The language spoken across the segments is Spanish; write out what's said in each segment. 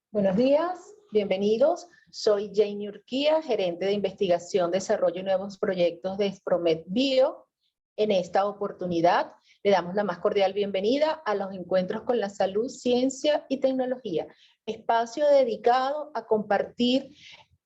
Buenos días, bienvenidos. Soy Jane Urquía, gerente de investigación, desarrollo y nuevos proyectos de Spromed Bio. En esta oportunidad le damos la más cordial bienvenida a los encuentros con la salud, ciencia y tecnología, espacio dedicado a compartir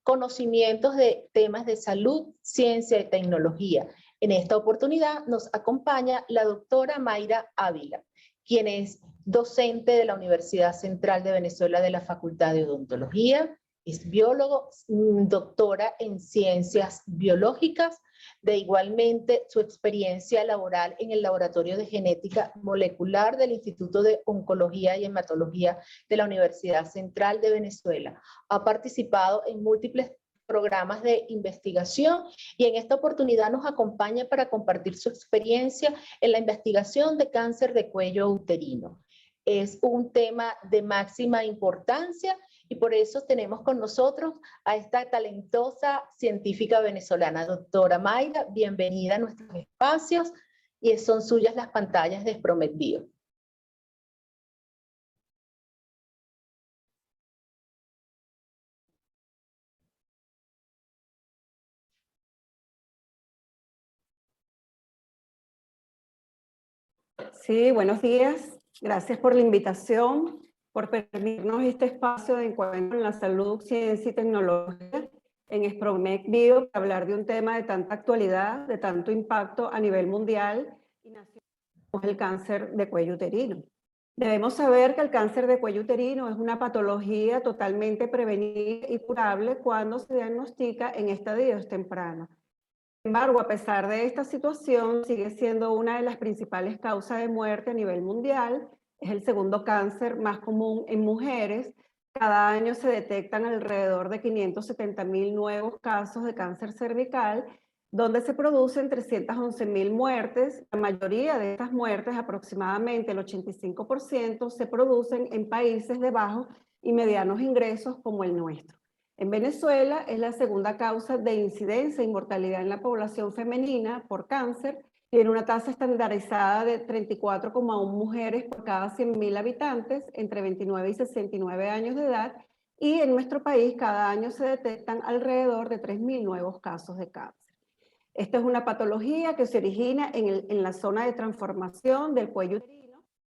conocimientos de temas de salud, ciencia y tecnología. En esta oportunidad nos acompaña la doctora Mayra Ávila, quien es docente de la Universidad Central de Venezuela de la Facultad de Odontología, es biólogo, doctora en ciencias biológicas, de igualmente su experiencia laboral en el Laboratorio de Genética Molecular del Instituto de Oncología y Hematología de la Universidad Central de Venezuela. Ha participado en múltiples programas de investigación y en esta oportunidad nos acompaña para compartir su experiencia en la investigación de cáncer de cuello uterino. Es un tema de máxima importancia y por eso tenemos con nosotros a esta talentosa científica venezolana, doctora Mayra. Bienvenida a nuestros espacios y son suyas las pantallas de Spromed Bio. Sí, buenos días. Gracias por la invitación, por permitirnos este espacio de encuentro en la salud, ciencia y tecnología en Spromed Bio para hablar de un tema de tanta actualidad, de tanto impacto a nivel mundial y nacional como es el cáncer de cuello uterino. Debemos saber que el cáncer de cuello uterino es una patología totalmente prevenible y curable cuando se diagnostica en estadios tempranos. Sin embargo, a pesar de esta situación, sigue siendo una de las principales causas de muerte a nivel mundial. Es el segundo cáncer más común en mujeres. Cada año se detectan alrededor de 570.000 nuevos casos de cáncer cervical, donde se producen 311.000 muertes. La mayoría de estas muertes, aproximadamente el 85%, se producen en países de bajos y medianos ingresos como el nuestro. En Venezuela es la segunda causa de incidencia e inmortalidad en la población femenina por cáncer. Tiene una tasa estandarizada de 34,1 mujeres por cada 100.000 habitantes entre 29 y 69 años de edad. Y en nuestro país cada año se detectan alrededor de 3.000 nuevos casos de cáncer. Esta es una patología que se origina en la zona de transformación del cuello uterino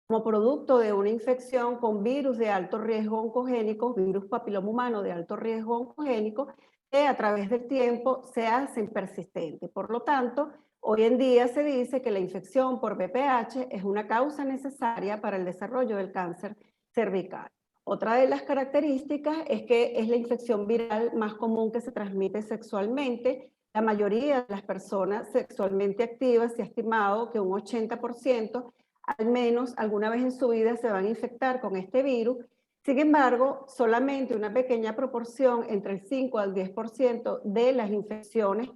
como producto de una infección con virus de alto riesgo oncogénico, virus papiloma humano de alto riesgo oncogénico, que a través del tiempo se hacen persistentes. Por lo tanto, hoy en día se dice que la infección por VPH es una causa necesaria para el desarrollo del cáncer cervical. Otra de las características es que es la infección viral más común que se transmite sexualmente. La mayoría de las personas sexualmente activas se ha estimado que un 80% al menos alguna vez en su vida se van a infectar con este virus. Sin embargo, solamente una pequeña proporción, entre el 5 al 10% de las infecciones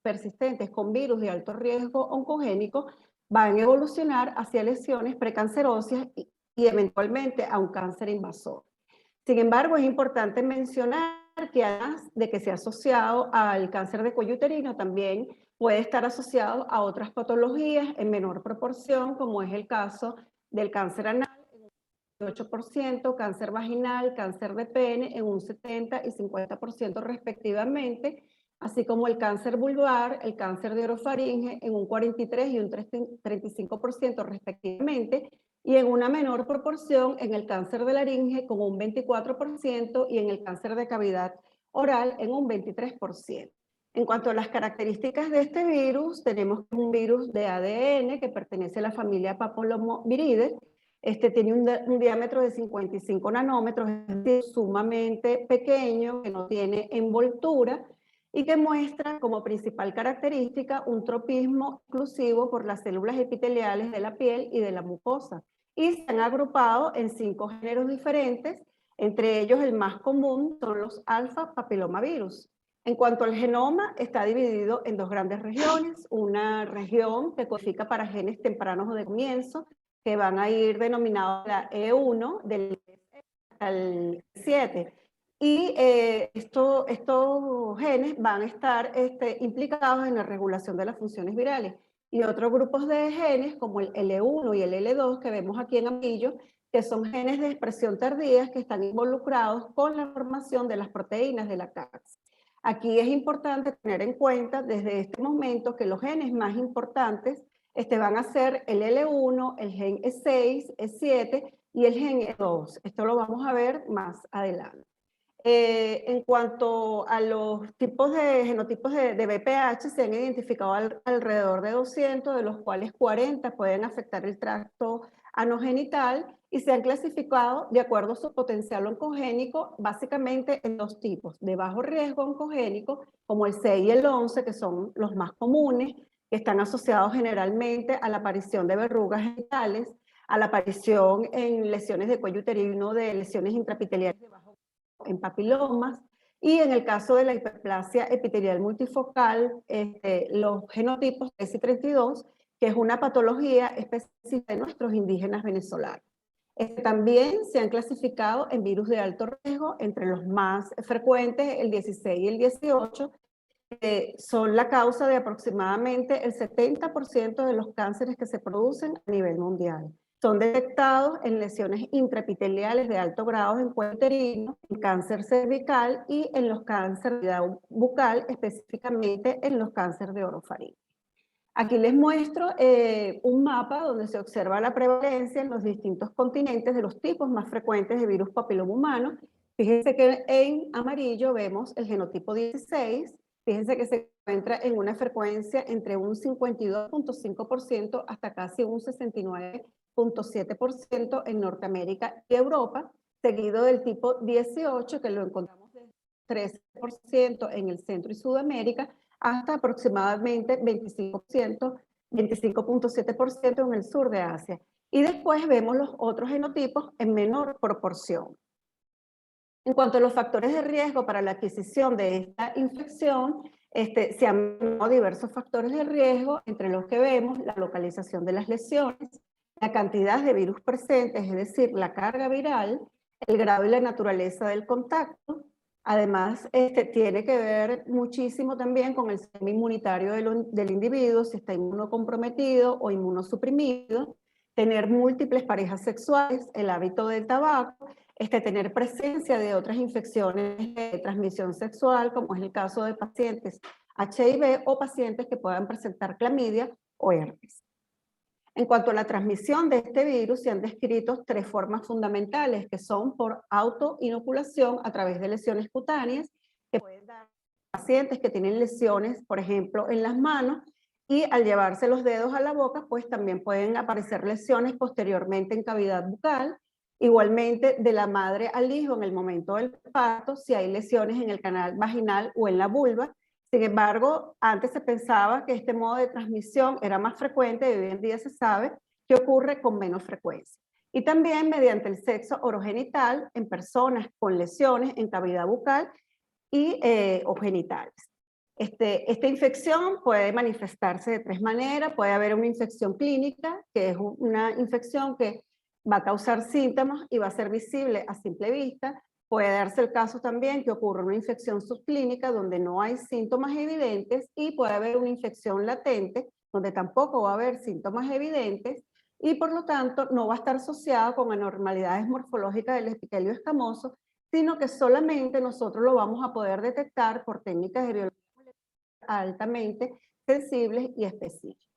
persistentes con virus de alto riesgo oncogénico van a evolucionar hacia lesiones precancerosas y eventualmente a un cáncer invasor. Sin embargo, es importante mencionar que además de que se ha asociado al cáncer de cuello uterino, también puede estar asociado a otras patologías en menor proporción, como es el caso del cáncer anal en un 8%, cáncer vaginal, cáncer de pene en un 70 y 50% respectivamente, así como el cáncer vulvar, el cáncer de orofaringe en un 43 y un 35% respectivamente, y en una menor proporción en el cáncer de laringe con un 24% y en el cáncer de cavidad oral en un 23%. En cuanto a las características de este virus, tenemos un virus de ADN que pertenece a la familia Papillomaviridae. Este tiene un diámetro de 55 nanómetros, es decir, sumamente pequeño, que no tiene envoltura y que muestra como principal característica un tropismo exclusivo por las células epiteliales de la piel y de la mucosa. Y se han agrupado en 5 géneros diferentes, entre ellos el más común son los alfa papilomavirus. En cuanto al genoma, está dividido en 2 grandes regiones, una región que codifica para genes tempranos o de comienzo, que van a ir denominados la E1 del al 7. Y estos genes van a estar implicados en la regulación de las funciones virales. Y otros grupos de genes, como el L1 y el L2, que vemos aquí en amarillo, que son genes de expresión tardía que están involucrados con la formación de las proteínas de la CAX. Aquí es importante tener en cuenta desde este momento que los genes más importantes van a ser el L1, el gen E6, E7 y el gen E2. Esto lo vamos a ver más adelante. En cuanto a los tipos de genotipos de BPH, se han identificado alrededor de 200, de los cuales 40 pueden afectar el tracto anogenital y se han clasificado de acuerdo a su potencial oncogénico, básicamente en dos tipos: de bajo riesgo oncogénico, como el 6 y el 11, que son los más comunes, que están asociados generalmente a la aparición de verrugas genitales, a la aparición en lesiones de cuello uterino, de lesiones intraepiteliales de bajo en papilomas, y en el caso de la hiperplasia epitelial multifocal, los genotipos 3 y 32, que es una patología específica de nuestros indígenas venezolanos. También se han clasificado en virus de alto riesgo, entre los más frecuentes el 16 y el 18, que son la causa de aproximadamente el 70% de los cánceres que se producen a nivel mundial. Son detectados en lesiones intraepiteliales de alto grado en cuello uterino, en cáncer cervical y en los cánceres de bucal, específicamente en los cánceres de orofaringe. Aquí les muestro un mapa donde se observa la prevalencia en los distintos continentes de los tipos más frecuentes de virus papiloma humano. Fíjense que en amarillo vemos el genotipo 16, fíjense que se encuentra en una frecuencia entre un 52.5% hasta casi un 69.7% en Norteamérica y Europa, seguido del tipo 18, que lo encontramos de 13% en el centro y Sudamérica, hasta aproximadamente 25%, 25.7% en el sur de Asia. Y después vemos los otros genotipos en menor proporción. En cuanto a los factores de riesgo para la adquisición de esta infección, se han mencionado diversos factores de riesgo, entre los que vemos la localización de las lesiones, la cantidad de virus presentes, es decir, la carga viral, el grado y la naturaleza del contacto. Además, tiene que ver muchísimo también con el sistema inmunitario del individuo, si está inmunocomprometido o inmunosuprimido, tener múltiples parejas sexuales, el hábito del tabaco, tener presencia de otras infecciones de transmisión sexual, como es el caso de pacientes HIV o pacientes que puedan presentar clamidia o herpes. En cuanto a la transmisión de este virus, se han descrito tres formas fundamentales, que son por autoinoculación a través de lesiones cutáneas, que pueden dar a pacientes que tienen lesiones, por ejemplo, en las manos, y al llevarse los dedos a la boca, pues también pueden aparecer lesiones posteriormente en cavidad bucal. Igualmente, de la madre al hijo en el momento del parto, si hay lesiones en el canal vaginal o en la vulva. Sin embargo, antes se pensaba que este modo de transmisión era más frecuente y hoy en día se sabe que ocurre con menos frecuencia. Y también mediante el sexo orogenital en personas con lesiones en cavidad bucal y o genitales. Esta infección puede manifestarse de tres maneras. Puede haber una infección clínica, que es una infección que va a causar síntomas y va a ser visible a simple vista. Puede darse el caso también que ocurra una infección subclínica donde no hay síntomas evidentes, y puede haber una infección latente donde tampoco va a haber síntomas evidentes y por lo tanto no va a estar asociada con anormalidades morfológicas del epitelio escamoso, sino que solamente nosotros lo vamos a poder detectar por técnicas de biología altamente sensibles y específicas.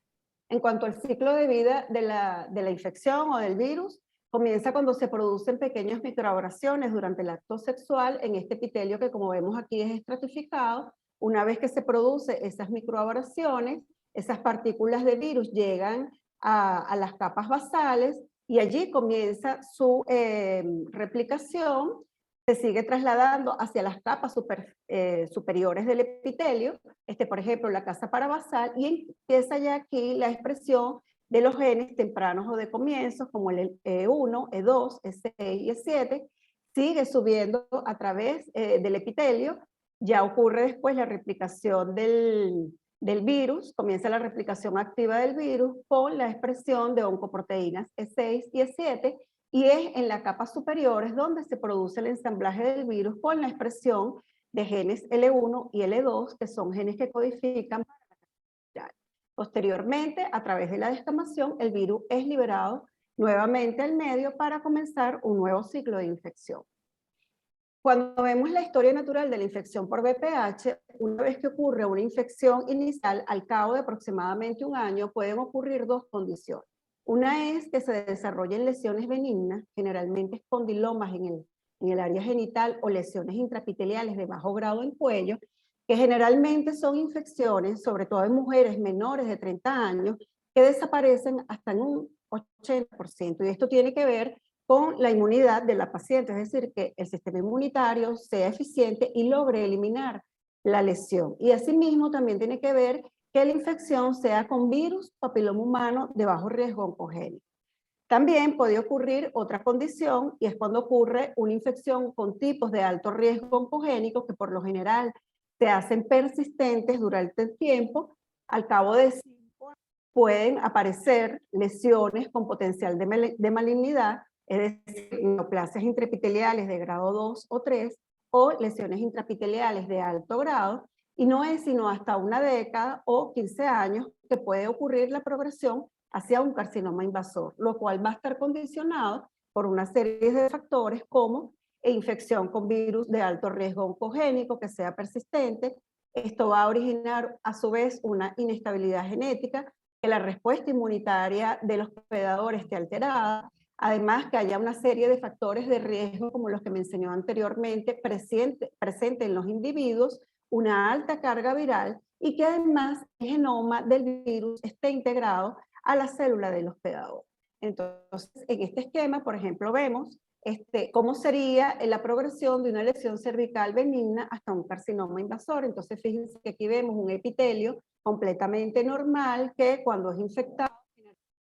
En cuanto al ciclo de vida de la infección o del virus, comienza cuando se producen pequeñas microabrasiones durante el acto sexual en este epitelio que, como vemos aquí, es estratificado. Una vez que se producen esas microabrasiones, esas partículas de virus llegan a las capas basales y allí comienza su replicación. Se sigue trasladando hacia las capas superiores del epitelio, por ejemplo, la capa parabasal, y empieza ya aquí la expresión de los genes tempranos o de comienzos, como el E1, E2, E6 y E7, sigue subiendo a través del epitelio. Ya ocurre después la replicación del virus, comienza la replicación activa del virus con la expresión de oncoproteínas E6 y E7, y es en la capa superior es donde se produce el ensamblaje del virus con la expresión de genes L1 y L2, que son genes que codifican para la cadena viral. Posteriormente, a través de la descamación, el virus es liberado nuevamente al medio para comenzar un nuevo ciclo de infección. Cuando vemos la historia natural de la infección por VPH, una vez que ocurre una infección inicial, al cabo de aproximadamente un año, pueden ocurrir dos condiciones. Una es que se desarrollen lesiones benignas, generalmente escondilomas en el área genital o lesiones intraepiteliales de bajo grado en cuello, que generalmente son infecciones, sobre todo en mujeres menores de 30 años, que desaparecen hasta en un 80%. Y esto tiene que ver con la inmunidad de la paciente, es decir, que el sistema inmunitario sea eficiente y logre eliminar la lesión. Y asimismo también tiene que ver que la infección sea con virus papiloma humano de bajo riesgo oncogénico. También puede ocurrir otra condición y es cuando ocurre una infección con tipos de alto riesgo oncogénico que por lo general se hacen persistentes durante el tiempo. Al cabo de 5 años pueden aparecer lesiones con potencial de malignidad, es decir, neoplasias intraepiteliales de grado 2 o 3 o lesiones intraepiteliales de alto grado, y no es sino hasta una década o 15 años que puede ocurrir la progresión hacia un carcinoma invasor, lo cual va a estar condicionado por una serie de factores como infección con virus de alto riesgo oncogénico que sea persistente. Esto va a originar a su vez una inestabilidad genética, que la respuesta inmunitaria de los hospedadores esté alterada, además que haya una serie de factores de riesgo como los que mencioné anteriormente presente en los individuos, una alta carga viral y que además el genoma del virus esté integrado a la célula del hospedador. Entonces, en este esquema, por ejemplo, vemos cómo sería la progresión de una lesión cervical benigna hasta un carcinoma invasor. Entonces, fíjense que aquí vemos un epitelio completamente normal que cuando es infectado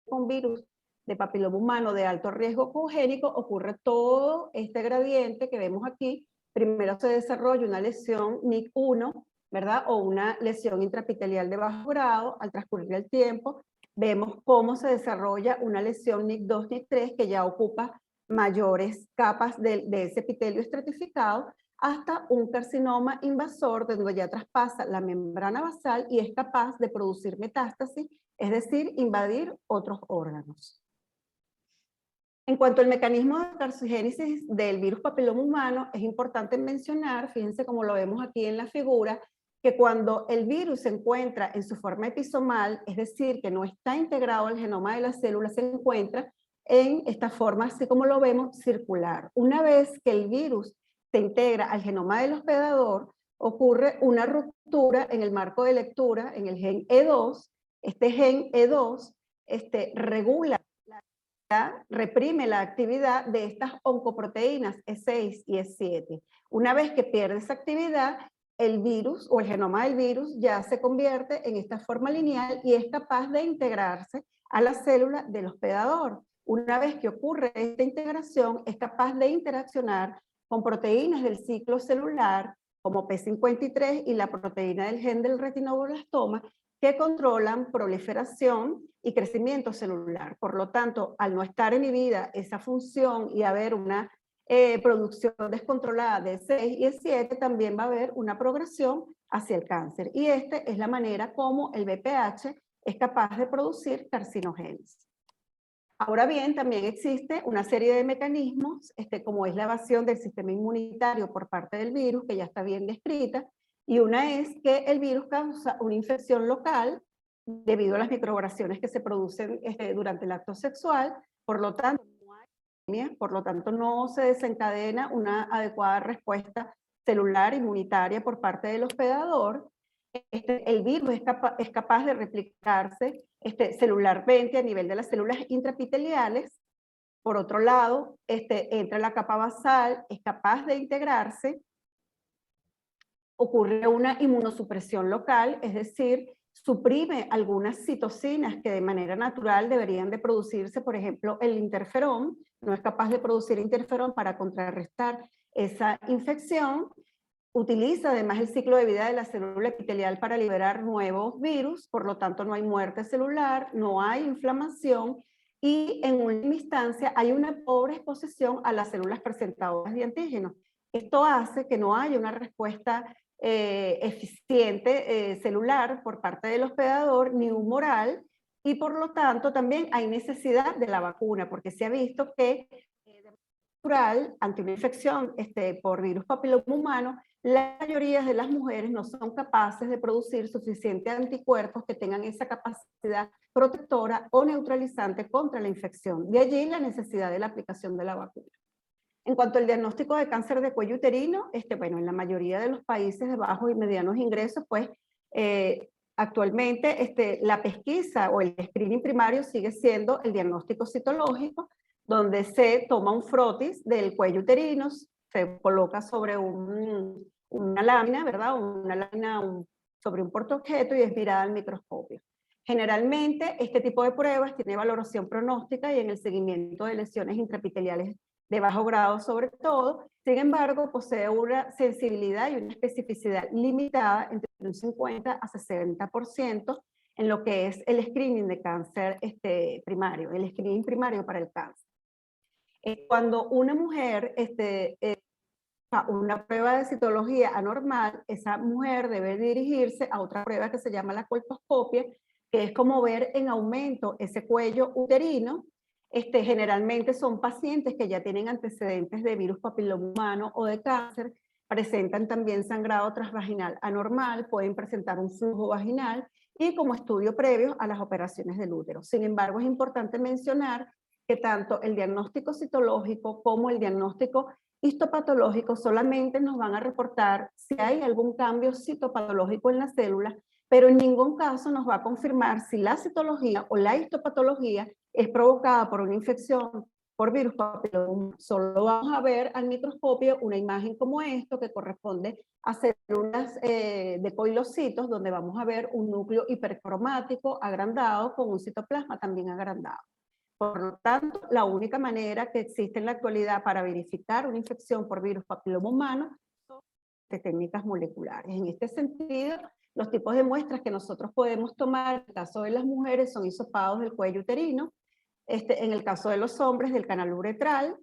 con virus de papiloma humano de alto riesgo oncogénico ocurre todo este gradiente que vemos aquí. Primero se desarrolla una lesión NIC1, ¿verdad? O una lesión intraepitelial de bajo grado. Al transcurrir el tiempo, vemos cómo se desarrolla una lesión NIC2, NIC3 que ya ocupa mayores capas de ese epitelio estratificado, hasta un carcinoma invasor donde ya traspasa la membrana basal y es capaz de producir metástasis, es decir, invadir otros órganos. En cuanto al mecanismo de carcinogénesis del virus papiloma humano, es importante mencionar, fíjense como lo vemos aquí en la figura, que cuando el virus se encuentra en su forma episomal, es decir, que no está integrado al genoma de la célula, se encuentra en esta forma, así como lo vemos, circular. Una vez que el virus se integra al genoma del hospedador, ocurre una ruptura en el marco de lectura, en el gen E2. Este gen E2 regula, reprime la actividad de estas oncoproteínas E6 y E7. Una vez que pierde esa actividad, el virus o el genoma del virus ya se convierte en esta forma lineal y es capaz de integrarse a la célula del hospedador. Una vez que ocurre esta integración, es capaz de interaccionar con proteínas del ciclo celular, como P53 y la proteína del gen del retinoblastoma, que controlan proliferación y crecimiento celular. Por lo tanto, al no estar inhibida esa función y haber una producción descontrolada de E6 y E7, también va a haber una progresión hacia el cáncer. Y esta es la manera como el VPH es capaz de producir carcinogénesis. Ahora bien, también existe una serie de mecanismos, como es la evasión del sistema inmunitario por parte del virus, que ya está bien descrita, y una es que el virus causa una infección local debido a las microabrasiones que se producen durante el acto sexual, por lo tanto no se desencadena una adecuada respuesta celular inmunitaria por parte del hospedador. El virus es capaz de replicarse celularmente a nivel de las células intraepiteliales. Por otro lado, entra en la capa basal, es capaz de integrarse. Ocurre una inmunosupresión local, es decir, suprime algunas citocinas que de manera natural deberían de producirse. Por ejemplo, el interferón no es capaz de producir interferón para contrarrestar esa infección. Utiliza además el ciclo de vida de la célula epitelial para liberar nuevos virus, por lo tanto no hay muerte celular, no hay inflamación y en última instancia hay una pobre exposición a las células presentadoras de antígenos. Esto hace que no haya una respuesta eficiente celular por parte del hospedador ni humoral, y por lo tanto también hay necesidad de la vacuna, porque se ha visto que de manera natural, ante una infección por virus papiloma humano, la mayoría de las mujeres no son capaces de producir suficientes anticuerpos que tengan esa capacidad protectora o neutralizante contra la infección. De allí la necesidad de la aplicación de la vacuna. En cuanto al diagnóstico de cáncer de cuello uterino, bueno, en la mayoría de los países de bajos y medianos ingresos, pues actualmente la pesquisa o el screening primario sigue siendo el diagnóstico citológico, donde se toma un frotis del cuello uterino, se coloca sobre una lámina, ¿verdad? Una lámina sobre un portaobjeto y es mirada al microscopio. Generalmente, este tipo de pruebas tiene valoración pronóstica y en el seguimiento de lesiones intraepiteliales de bajo grado sobre todo. Sin embargo, posee una sensibilidad y una especificidad limitada entre un 50 a 60% en lo que es el screening de cáncer primario, el screening primario para el cáncer. Cuando una mujer una prueba de citología anormal, esa mujer debe dirigirse a otra prueba que se llama la colposcopia, que es como ver en aumento ese cuello uterino. Generalmente son pacientes que ya tienen antecedentes de virus papiloma humano o de cáncer, presentan también sangrado transvaginal anormal, pueden presentar un flujo vaginal y como estudio previo a las operaciones del útero. Sin embargo, es importante mencionar que tanto el diagnóstico citológico como el diagnóstico histopatológico solamente nos van a reportar si hay algún cambio citopatológico en las células, pero en ningún caso nos va a confirmar si la citología o la histopatología es provocada por una infección por virus papiloma. Solo vamos a ver al microscopio una imagen como esto que corresponde a células de coilocitos, donde vamos a ver un núcleo hipercromático agrandado con un citoplasma también agrandado. Por lo tanto, la única manera que existe en la actualidad para verificar una infección por virus papiloma humano son técnicas moleculares. En este sentido, los tipos de muestras que nosotros podemos tomar, en el caso de las mujeres, son hisopados del cuello uterino, en el caso de los hombres, del canal uretral,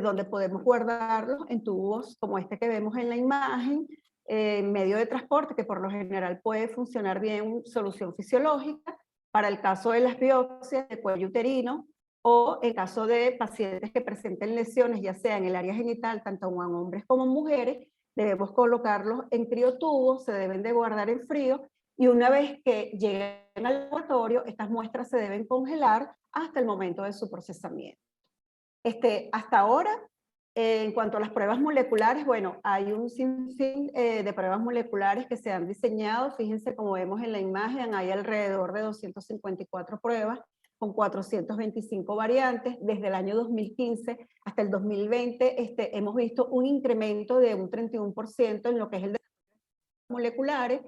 donde podemos guardarlos en tubos como este que vemos en la imagen, medio de transporte que por lo general puede funcionar bien, solución fisiológica. Para el caso de las biopsias de cuello uterino, o en caso de pacientes que presenten lesiones, ya sea en el área genital, tanto en hombres como en mujeres, debemos colocarlos en criotubos, se deben de guardar en frío, y una vez que lleguen al laboratorio, estas muestras se deben congelar hasta el momento de su procesamiento. Hasta ahora, en cuanto a las pruebas moleculares, bueno, hay un sinfín de pruebas moleculares que se han diseñado. Fíjense, como vemos en la imagen, hay alrededor de 254 pruebas con 425 variantes. Desde el año 2015 hasta el 2020 hemos visto un incremento de un 31% en lo que es el de moleculares,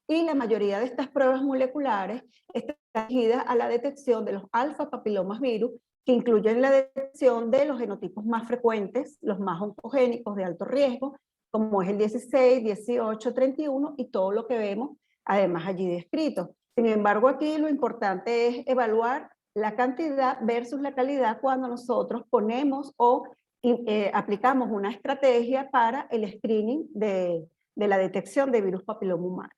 y la mayoría de estas pruebas moleculares están dirigidas a la detección de los alfa papilomas virus, que incluyen la detección de los genotipos más frecuentes, los más oncogénicos de alto riesgo, como es el 16, 18, 31 y todo lo que vemos además allí descrito. Sin embargo, aquí lo importante es evaluar la cantidad versus la calidad cuando nosotros ponemos o aplicamos una estrategia para el screening de la detección de virus papiloma humano.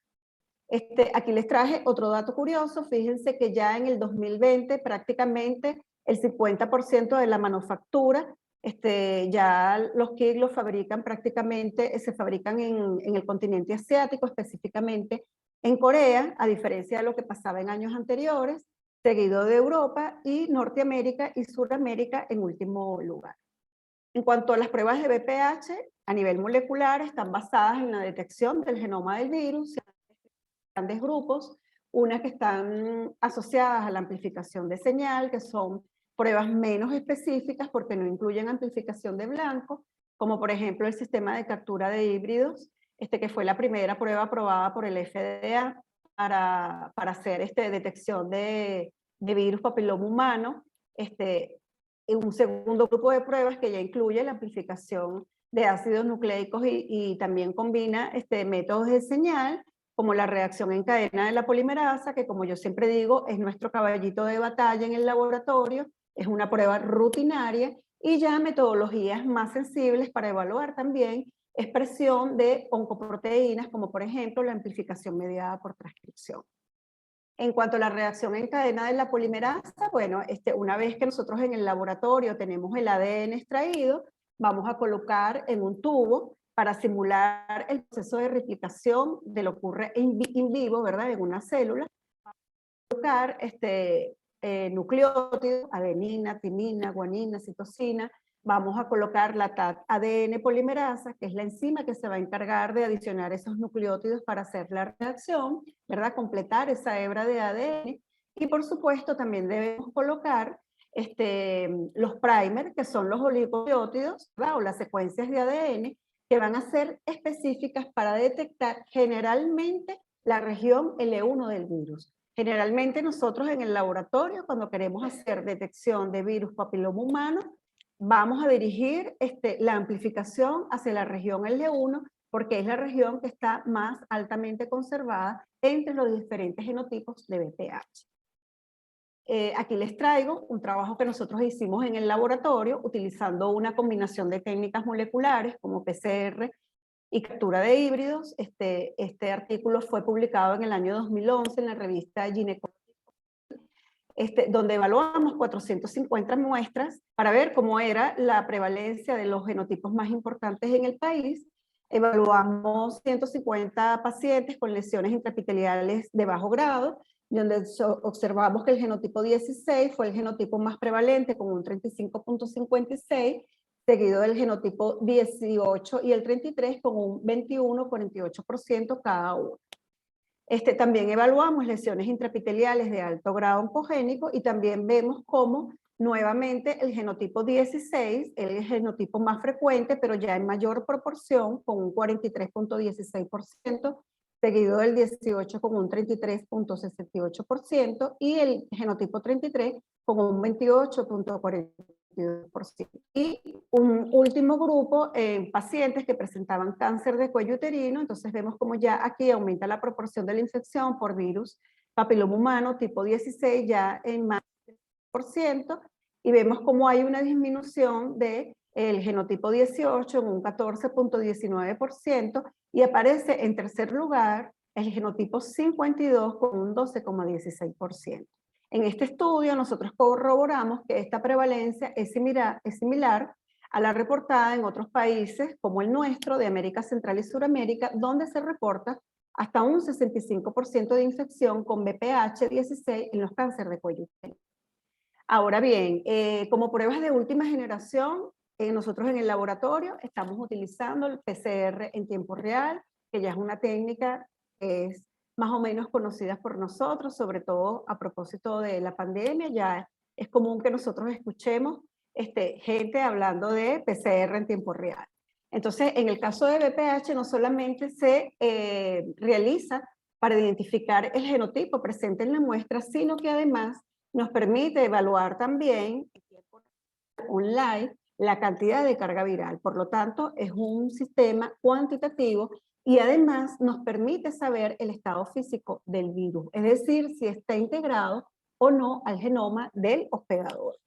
Aquí les traje otro dato curioso. Fíjense que ya en el 2020 prácticamente el 50% de la manufactura, ya los kits los fabrican prácticamente, se fabrican en el continente asiático, específicamente en Corea, a diferencia de lo que pasaba en años anteriores, seguido de Europa y Norteamérica y Suramérica en último lugar. En cuanto a las pruebas de BPH, a nivel molecular, están basadas en la detección del genoma del virus, grandes grupos, unas que están asociadas a la amplificación de señal, que son pruebas menos específicas porque no incluyen amplificación de blanco, como por ejemplo el sistema de captura de híbridos, que fue la primera prueba aprobada por el FDA para hacer detección de virus papiloma humano. Un segundo grupo de pruebas que ya incluye la amplificación de ácidos nucleicos y también combina métodos de señal, como la reacción en cadena de la polimerasa, que como yo siempre digo, es nuestro caballito de batalla en el laboratorio, es una prueba rutinaria, y ya metodologías más sensibles para evaluar también expresión de oncoproteínas, como por ejemplo la amplificación mediada por transcripción. En cuanto a la reacción en cadena de la polimerasa, bueno, una vez que nosotros en el laboratorio tenemos el ADN extraído, vamos a colocar en un tubo para simular el proceso de replicación de lo que ocurre in vivo, ¿verdad? En una célula. Vamos a colocar nucleótidos, adenina, timina, guanina, citosina. Vamos a colocar la ADN polimerasa, que es la enzima que se va a encargar de adicionar esos nucleótidos para hacer la reacción, ¿verdad? Completar esa hebra de ADN. Y por supuesto también debemos colocar los primers, que son los oligonucleótidos, ¿verdad? O las secuencias de ADN, que van a ser específicas para detectar generalmente la región L1 del virus. Generalmente nosotros en el laboratorio, cuando queremos hacer detección de virus papiloma humano, vamos a dirigir la amplificación hacia la región L1 porque es la región que está más altamente conservada entre los diferentes genotipos de VPH. Aquí les traigo un trabajo que nosotros hicimos en el laboratorio utilizando una combinación de técnicas moleculares como PCR y captura de híbridos. Este artículo fue publicado en el año 2011 en la revista Gynecology, donde evaluamos 450 muestras para ver cómo era la prevalencia de los genotipos más importantes en el país. Evaluamos 150 pacientes con lesiones intraepiteliales de bajo grado, donde observamos que el genotipo 16 fue el genotipo más prevalente con un 35.56, seguido del genotipo 18 y el 33 con un 21,48% cada uno. También evaluamos lesiones intraepiteliales de alto grado oncogénico y también vemos cómo nuevamente el genotipo 16 es el genotipo más frecuente, pero ya en mayor proporción, con un 43.16%, seguido del 18 con un 33.68% y el genotipo 33 con un 28.42%. Y un último grupo en pacientes que presentaban cáncer de cuello uterino, entonces vemos como ya aquí aumenta la proporción de la infección por virus papiloma humano tipo 16 ya en más del 10%, y vemos como hay una disminución del genotipo 18 en un 14.19% y aparece en tercer lugar el genotipo 52 con un 12,16%. En este estudio nosotros corroboramos que esta prevalencia es similar a la reportada en otros países como el nuestro de América Central y Suramérica, donde se reporta hasta un 65% de infección con VPH16 en los cánceres de cuello uterino. Ahora bien, como pruebas de última generación, nosotros en el laboratorio estamos utilizando el PCR en tiempo real, que ya es una técnica que es más o menos conocidas por nosotros, sobre todo a propósito de la pandemia. Ya es común que nosotros escuchemos gente hablando de PCR en tiempo real. Entonces, en el caso de VPH no solamente se realiza para identificar el genotipo presente en la muestra, sino que además nos permite evaluar también en tiempo online la cantidad de carga viral. Por lo tanto, es un sistema cuantitativo y además nos permite saber el estado físico del virus, es decir, si está integrado o no al genoma del hospedador.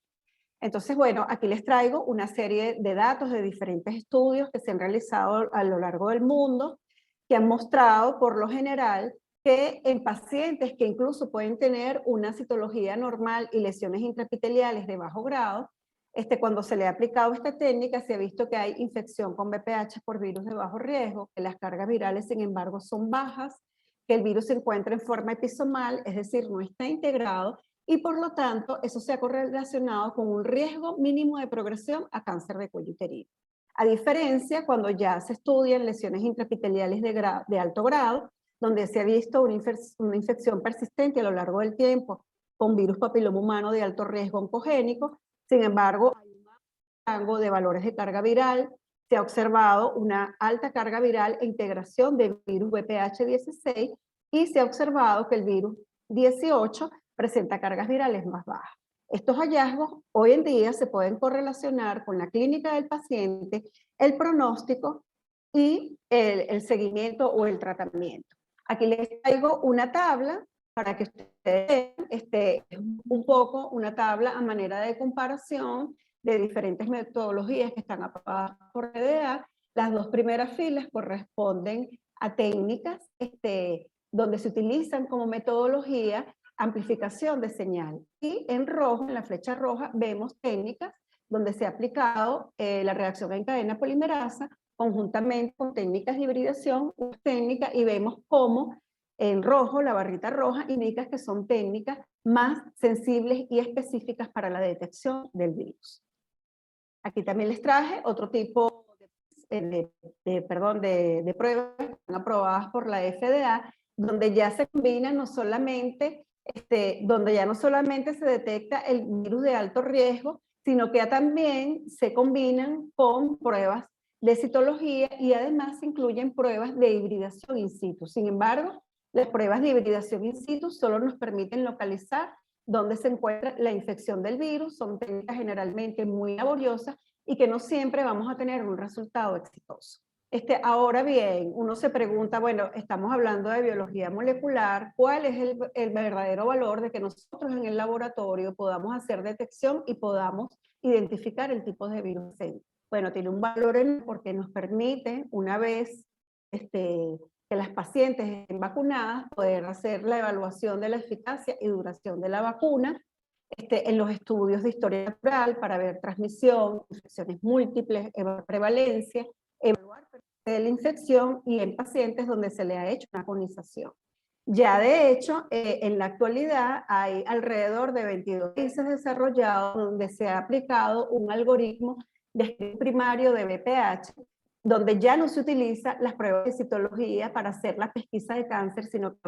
Entonces, bueno, aquí les traigo una serie de datos de diferentes estudios que se han realizado a lo largo del mundo, que han mostrado por lo general que en pacientes que incluso pueden tener una citología normal y lesiones intraepiteliales de bajo grado, cuando se le ha aplicado esta técnica se ha visto que hay infección con VPH por virus de bajo riesgo, que las cargas virales sin embargo son bajas, que el virus se encuentra en forma episomal, es decir, no está integrado, y por lo tanto eso se ha correlacionado con un riesgo mínimo de progresión a cáncer de cuello uterino. A diferencia, cuando ya se estudian lesiones intraepiteliales de alto grado, donde se ha visto una infección persistente a lo largo del tiempo con virus papiloma humano de alto riesgo oncogénico. Sin embargo, hay un rango de valores de carga viral, se ha observado una alta carga viral e integración de virus VPH16 y se ha observado que el virus 18 presenta cargas virales más bajas. Estos hallazgos hoy en día se pueden correlacionar con la clínica del paciente, el pronóstico y el seguimiento o el tratamiento. Aquí les traigo una tabla para que ustedes vean un poco una tabla a manera de comparación de diferentes metodologías que están aprobadas por FDA. Las dos primeras filas corresponden a técnicas donde se utilizan como metodología amplificación de señal. Y en rojo, en la flecha roja, vemos técnicas donde se ha aplicado la reacción en cadena polimerasa conjuntamente con técnicas de hibridación, y vemos cómo en rojo, la barrita roja, indica que son técnicas más sensibles y específicas para la detección del virus. Aquí también les traje otro tipo de pruebas que están aprobadas por la FDA, donde ya se combina no solamente, donde ya no solamente se detecta el virus de alto riesgo, sino que ya también se combinan con pruebas de citología y además se incluyen pruebas de hibridación in situ. Sin embargo, las pruebas de hibridación in situ solo nos permiten localizar dónde se encuentra la infección del virus, son técnicas generalmente muy laboriosas y que no siempre vamos a tener un resultado exitoso. Ahora bien, uno se pregunta, bueno, estamos hablando de biología molecular, ¿cuál es el verdadero valor de que nosotros en el laboratorio podamos hacer detección y podamos identificar el tipo de virus? Bueno, tiene un valor enorme porque nos permite, una vez que las pacientes estén vacunadas, poder hacer la evaluación de la eficacia y duración de la vacuna, en los estudios de historia natural para ver transmisión, infecciones múltiples, evaluar prevalencia, evaluar de la infección y en pacientes donde se le ha hecho una conización. Ya de hecho, en la actualidad hay alrededor de 22 países desarrollados donde se ha aplicado un algoritmo de screening primario de BPH, donde ya no se utiliza las pruebas de citología para hacer la pesquisa de cáncer, sino que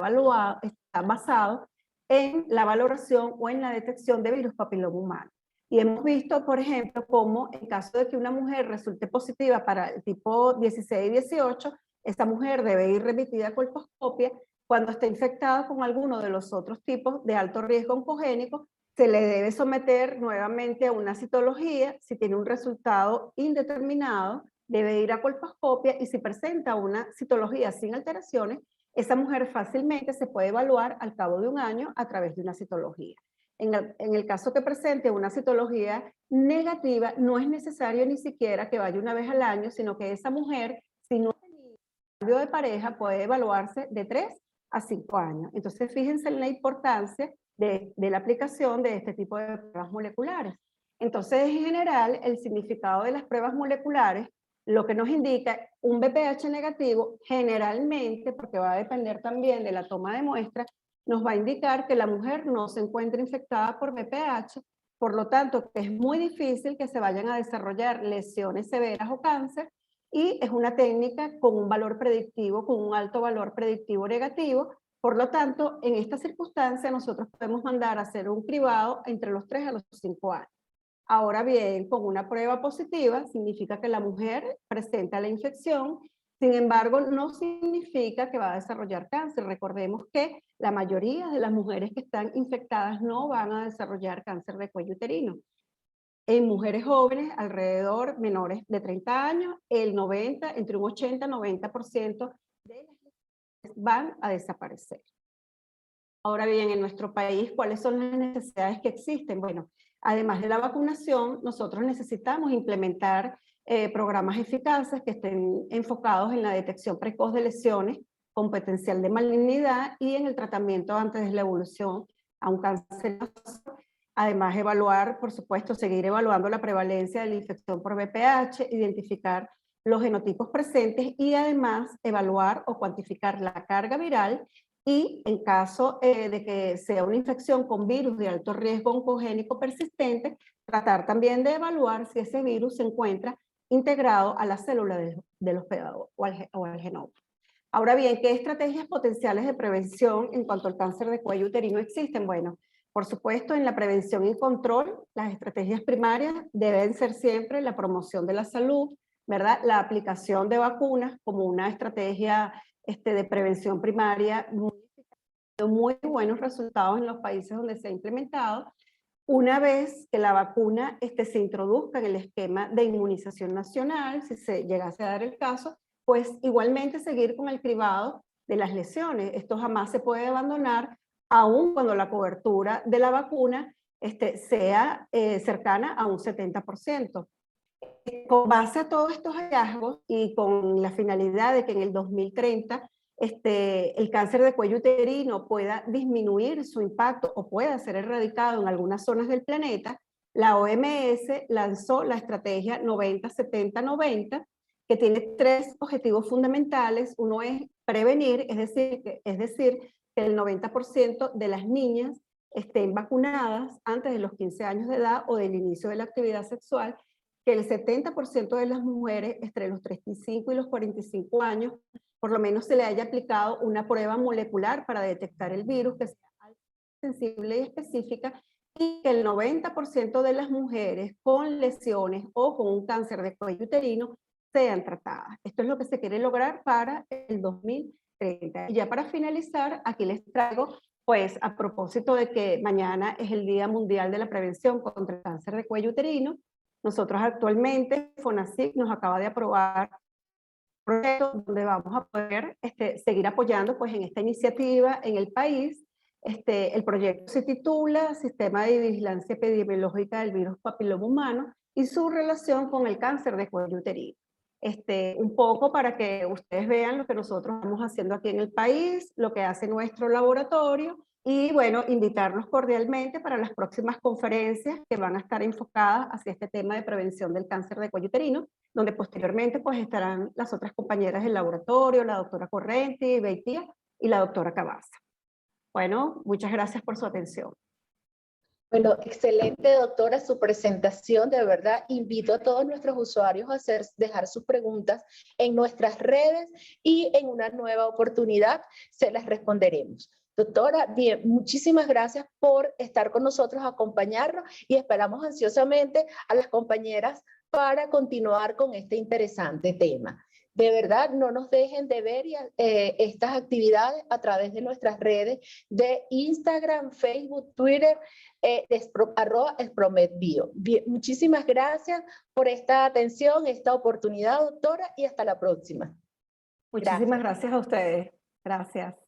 está basado en la valoración o en la detección de virus papiloma humano. Y hemos visto, por ejemplo, cómo en caso de que una mujer resulte positiva para el tipo 16 y 18, esta mujer debe ir remitida a colposcopia. Cuando está infectada con alguno de los otros tipos de alto riesgo oncogénico, se le debe someter nuevamente a una citología. Si tiene un resultado indeterminado, debe ir a colposcopia, y si presenta una citología sin alteraciones, esa mujer fácilmente se puede evaluar al cabo de un año a través de una citología. En el caso que presente una citología negativa, no es necesario ni siquiera que vaya una vez al año, sino que esa mujer, si no tiene cambio de pareja, puede evaluarse de 3 a 5 años. Entonces, fíjense en la importancia de la aplicación de este tipo de pruebas moleculares. Entonces, en general, el significado de las pruebas moleculares, lo que nos indica un BPH negativo, generalmente, porque va a depender también de la toma de muestra, nos va a indicar que la mujer no se encuentra infectada por BPH, por lo tanto, que es muy difícil que se vayan a desarrollar lesiones severas o cáncer, y es una técnica con un valor predictivo, con un alto valor predictivo negativo. Por lo tanto, en esta circunstancia nosotros podemos mandar a hacer un cribado entre los 3 a los 5 años. Ahora bien, con una prueba positiva significa que la mujer presenta la infección, sin embargo, no significa que va a desarrollar cáncer. Recordemos que la mayoría de las mujeres que están infectadas no van a desarrollar cáncer de cuello uterino. En mujeres jóvenes, alrededor menores de 30 años, entre un 80 y 90% de las van a desaparecer. Ahora bien, en nuestro país, ¿cuáles son las necesidades que existen? Bueno, además de la vacunación, nosotros necesitamos implementar programas eficaces que estén enfocados en la detección precoz de lesiones con potencial de malignidad y en el tratamiento antes de la evolución a un cáncer. Además, evaluar, por supuesto, seguir evaluando la prevalencia de la infección por VPH, identificar los genotipos presentes y además evaluar o cuantificar la carga viral, y en caso de que sea una infección con virus de alto riesgo oncogénico persistente, tratar también de evaluar si ese virus se encuentra integrado a la célula del hospedador o al genoma. Ahora bien, ¿qué estrategias potenciales de prevención en cuanto al cáncer de cuello uterino existen? Bueno, por supuesto, en la prevención y control, las estrategias primarias deben ser siempre la promoción de la salud, ¿verdad? La aplicación de vacunas como una estrategia de prevención primaria, muy buenos resultados en los países donde se ha implementado. Una vez que la vacuna se introduzca en el esquema de inmunización nacional, si se llegase a dar el caso, pues igualmente seguir con el cribado de las lesiones. Esto jamás se puede abandonar, aun cuando la cobertura de la vacuna sea cercana a un 70%. Con base a todos estos hallazgos y con la finalidad de que en el 2030 el cáncer de cuello uterino pueda disminuir su impacto o pueda ser erradicado en algunas zonas del planeta, la OMS lanzó la estrategia 90-70-90, que tiene 3 objetivos fundamentales. Uno es prevenir, es decir, que el 90% de las niñas estén vacunadas antes de los 15 años de edad o del inicio de la actividad sexual, que el 70% de las mujeres entre los 35 y los 45 años por lo menos se le haya aplicado una prueba molecular para detectar el virus que sea sensible y específica, y que el 90% de las mujeres con lesiones o con un cáncer de cuello uterino sean tratadas. Esto es lo que se quiere lograr para el 2030. Y ya para finalizar, aquí les traigo, pues a propósito de que mañana es el Día Mundial de la Prevención contra el Cáncer de Cuello Uterino, nosotros actualmente, FONACYT nos acaba de aprobar un proyecto donde vamos a poder seguir apoyando pues en esta iniciativa en el país. El proyecto se titula Sistema de Vigilancia Epidemiológica del Virus Papiloma Humano y su relación con el cáncer de cuello uterino. Un poco para que ustedes vean lo que nosotros estamos haciendo aquí en el país, lo que hace nuestro laboratorio, y bueno, invitarlos cordialmente para las próximas conferencias que van a estar enfocadas hacia este tema de prevención del cáncer de cuello uterino, donde posteriormente pues estarán las otras compañeras del laboratorio, la doctora Correnti, Beitia y la doctora Cabaza. Bueno, muchas gracias por su atención. Bueno, excelente, doctora, su presentación. De verdad, invito a todos nuestros usuarios a dejar sus preguntas en nuestras redes y en una nueva oportunidad se las responderemos. Doctora, bien, muchísimas gracias por estar con nosotros, acompañarnos, y esperamos ansiosamente a las compañeras para continuar con este interesante tema. De verdad, no nos dejen de ver estas actividades a través de nuestras redes de Instagram, Facebook, Twitter, @SprometBio. Muchísimas gracias por esta atención, esta oportunidad, doctora, y hasta la próxima. Muchísimas gracias a ustedes. Gracias.